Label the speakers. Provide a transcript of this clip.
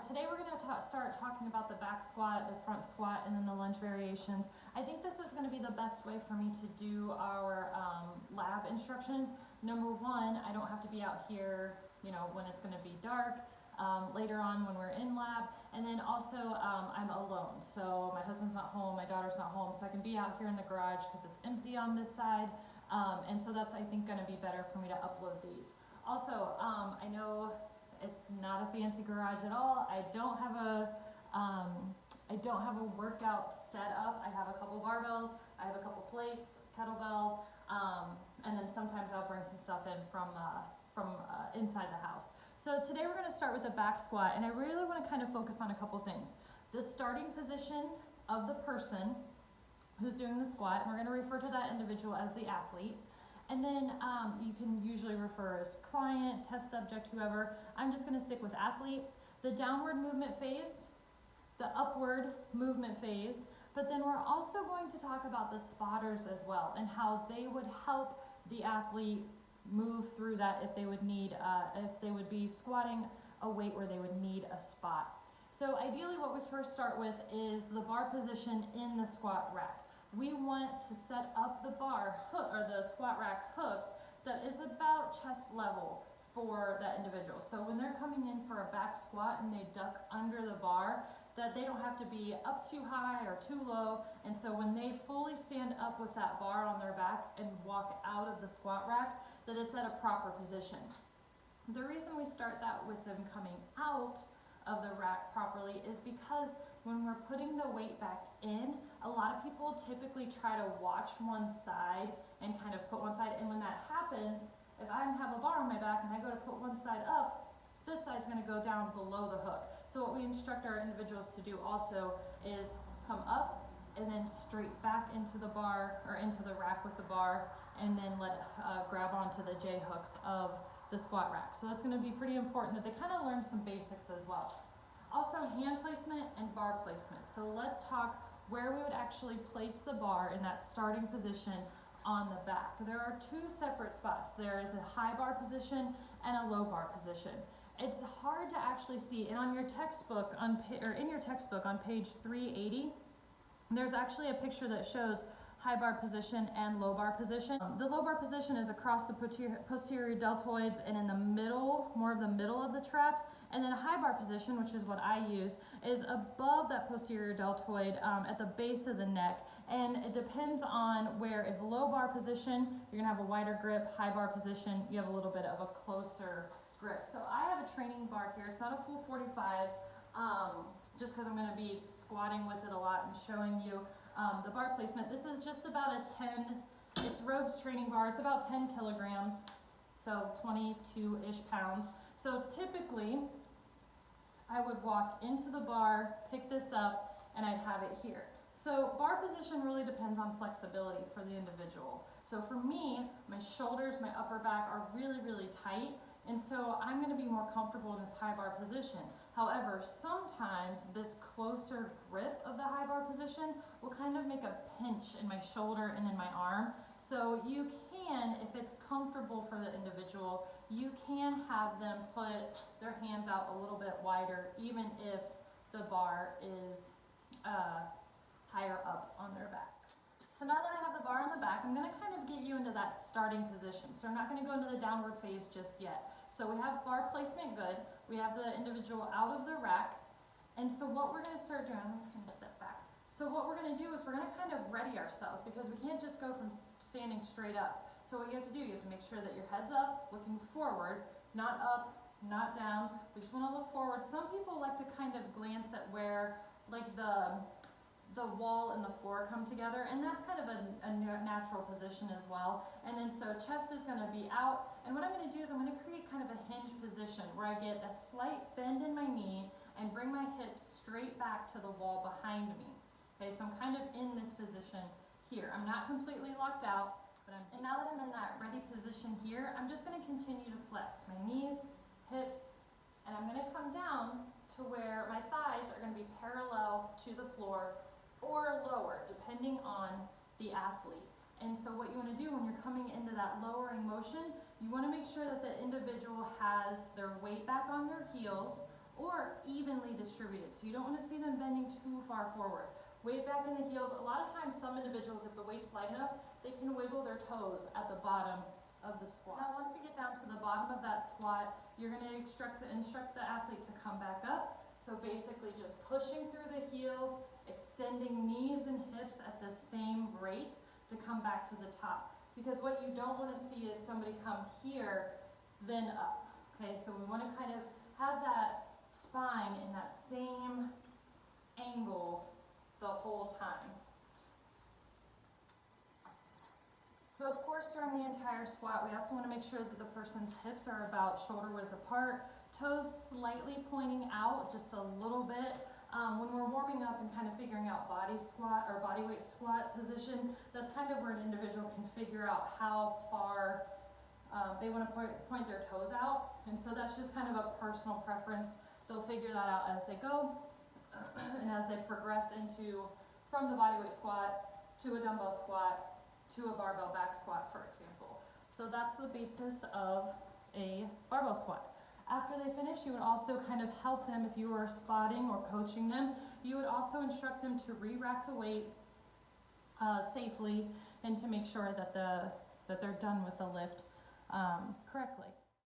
Speaker 1: Today we're going to start talking about the back squat, the front squat, and then the lunge variations. I think this is going to be the best way for me to do our lab instructions. Number one, I don't have to be out here, when it's going to be dark. Later on when we're in lab, and then also I'm alone, so my husband's not home, my daughter's not home, so I can be out here in the garage because it's empty on this side, and so that's, I think, going to be better for me to upload these. Also, I know it's not a fancy garage at all. I don't have a workout set up. I have a couple barbells, I have a couple plates, kettlebell, and then sometimes I'll bring some stuff in from inside the house. So today we're going to start with the back squat, and I really want to kind of focus on a couple things. The starting position of the person who's doing the squat, and we're going to refer to that individual as the athlete. And then you can usually refer as client, test subject, whoever. I'm just going to stick with athlete. The downward movement phase, the upward movement phase, but then we're also going to talk about the spotters as well and how they would help the athlete move through that if they would need, if they would be squatting a weight where they would need a spot. So ideally what we first start with is the bar position in the squat rack. We want to set up the bar hook, or the squat rack hooks, that it's about chest level for that individual. So when they're coming in for a back squat and they duck under the bar, that they don't have to be up too high or too low. And so when they fully stand up with that bar on their back and walk out of the squat rack, that it's at a proper position. The reason we start that with them coming out of the rack properly is because when we're putting the weight back in, a lot of people typically try to watch one side and kind of put one side, and when that happens, if I have a bar on my back and I go to put one side up, this side's going to go down below the hook. So what we instruct our individuals to do also is come up and then straight back into the bar, or into the rack with the bar, and then let it grab onto the J hooks of the squat rack. So that's going to be pretty important that they kind of learn some basics as well. Also, hand placement and bar placement. So let's talk where we would actually place the bar in that starting position on the back. There are two separate spots. There is a high bar position and a low bar position. It's hard to actually see, and on your textbook, in your textbook on page 380, there's actually a picture that shows high bar position and low bar position. The low bar position is across the posterior deltoids and in the middle, more of the middle of the traps. And then a high bar position, which is what I use, is above that posterior deltoid at the base of the neck. And it depends on where, if low bar position, you're gonna have a wider grip. High bar position, you have a little bit of a closer grip. So I have a training bar here. It's not a full 45, just because I'm gonna be squatting with it a lot and showing you the bar placement. This is just about a 10, it's Rogue's training bar. It's about 10 kilograms, so 22-ish pounds. So typically, I would walk into the bar, pick this up, and I'd have it here. So bar position really depends on flexibility for the individual. So for me, my shoulders, my upper back are really, really tight, and so I'm going to be more comfortable in this high bar position. However, sometimes this closer grip of the high bar position will kind of make a pinch in my shoulder and in my arm. So you can, if it's comfortable for the individual, you can have them put their hands out a little bit wider, even if the bar is higher up on their back. So now that I have the bar on the back, I'm going to kind of get you into that starting position. So I'm not going to go into the downward phase just yet. So we have bar placement good. We have the individual out of the rack. And so what we're going to start doing, I'm going to kind of step back. So what we're going to do is we're going to kind of ready ourselves, because we can't just go from standing straight up. So what you have to do, you have to make sure that your head's up, looking forward, not up, not down. We just want to look forward. Some people like to kind of glance at where, like, the wall and the floor come together, and that's kind of a natural position as well. And then so chest is going to be out, and what I'm going to do is I'm going to create kind of a hinge position where I get a slight bend in my knee and bring my hips straight back to the wall behind me. Okay, so I'm kind of in this position here. I'm not completely locked out, and now that I'm in that ready position here, I'm just going to continue to flex my knees, hips, and I'm going to come down to where my thighs are going to be parallel to the floor or lower, depending on the athlete. And so what you want to do when you're coming into that lowering motion, you want to make sure that the individual has their weight back on their heels, or even evenly distributed. So you don't want to see them bending too far forward. Weight back in the heels. A lot of times some individuals, if the weight's light enough, they can wiggle their toes at the bottom of the squat. Now once we get down to the bottom of that squat, you're going to instruct the athlete to come back up. So basically just pushing through the heels, extending knees and hips at the same rate to come back to the top. Because what you don't want to see is somebody come here, then up. Okay, so we want to kind of have that spine in that same angle the whole time. So of course during the entire squat, we also want to make sure that the person's hips are about shoulder width apart, toes slightly pointing out just a little bit. When we're warming up and kind of figuring out body squat or body weight squat position, that's kind of where an individual can figure out how far they want to point their toes out. And so that's just kind of a personal preference. They'll figure that out as they go and as they progress from the body weight squat to a dumbbell squat to a barbell back squat, for example. So that's the basis of a barbell squat. After they finish, you would also kind of help them, if you were spotting or coaching them, you would also instruct them to re-rack the weight safely and to make sure that they're done with the lift correctly.